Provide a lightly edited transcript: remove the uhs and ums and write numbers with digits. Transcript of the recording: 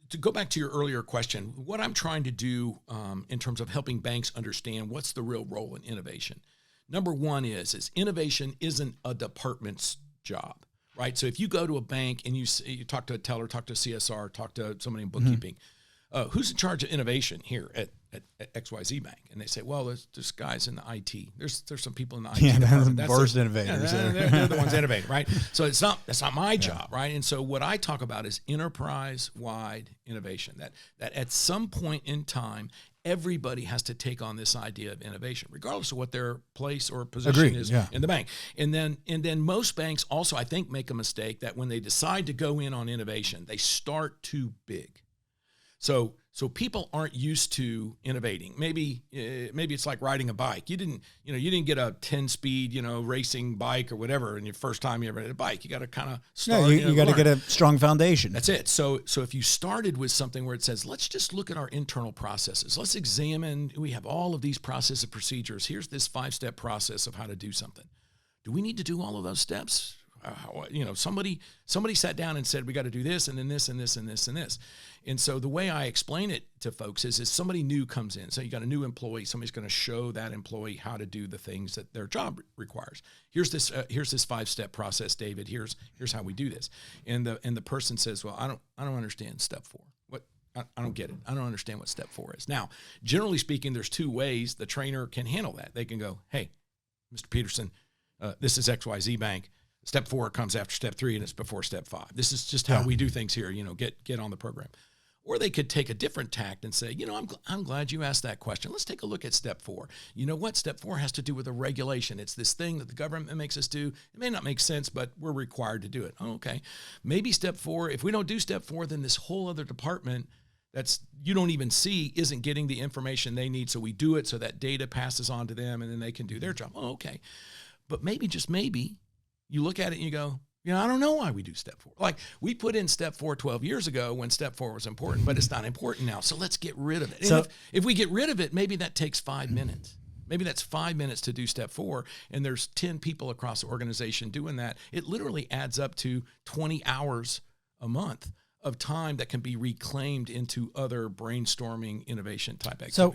to go back to your earlier question, what I'm trying to do in terms of helping banks understand what's the real role in innovation. Number one is innovation isn't a department's job, right? So if you go to a bank and you talk to a teller, talk to a CSR, talk to somebody in bookkeeping, who's in charge of innovation here at XYZ Bank? And they say, well, there's guys in the IT. There's some people in the IT department. That's burst innovators. They're the ones innovating, right? So that's not my job, right? And so what I talk about is enterprise-wide innovation. That at some point in time, everybody has to take on this idea of innovation, regardless of what their place or position is in the bank. And then most banks also, I think, make a mistake that when they decide to go in on innovation, they start too big. So people aren't used to innovating. Maybe it's like riding a bike. You didn't get a 10-speed, racing bike or whatever in your first time you ever had a bike. You got to kind of start. You got to get a strong foundation. That's it. So if you started with something where it says, let's just look at our internal processes. Let's examine. We have all of these process and procedures. Here's this 5-step process of how to do something. Do we need to do all of those steps? Somebody sat down and said, we got to do this and then this and this and this and this. And so the way I explain it to folks is somebody new comes in. So you got a new employee, somebody's going to show that employee how to do the things that their job requires. Here's this 5-step process, David. Here's how we do this. And the person says, well, I don't understand step 4. What? I don't get it. I don't understand what step 4 is. Now, generally speaking, there's 2 ways the trainer can handle that. They can go, hey, Mr. Peterson, this is XYZ Bank. Step 4 comes after step 3 and it's before step 5. This is just how we do things here, get on the program. Or they could take a different tact and say, I'm glad you asked that question. Let's take a look at step 4. You know what? Step 4 has to do with a regulation. It's this thing that the government makes us do. It may not make sense, but we're required to do it. Oh, okay. Maybe step 4, if we don't do step 4, then this whole other department that's you don't even see isn't getting the information they need. So we do it so that data passes on to them and then they can do their job. Oh, okay. But maybe, just maybe, you look at it and you go, I don't know why we do step 4. Like we put in step 4 12 years ago when step 4 was important, but it's not important now. So let's get rid of it. And if we get rid of it, maybe that takes 5 minutes. Maybe that's 5 minutes to do step 4. And there's 10 people across the organization doing that. It literally adds up to 20 hours a month of time that can be reclaimed into other brainstorming innovation type activities. So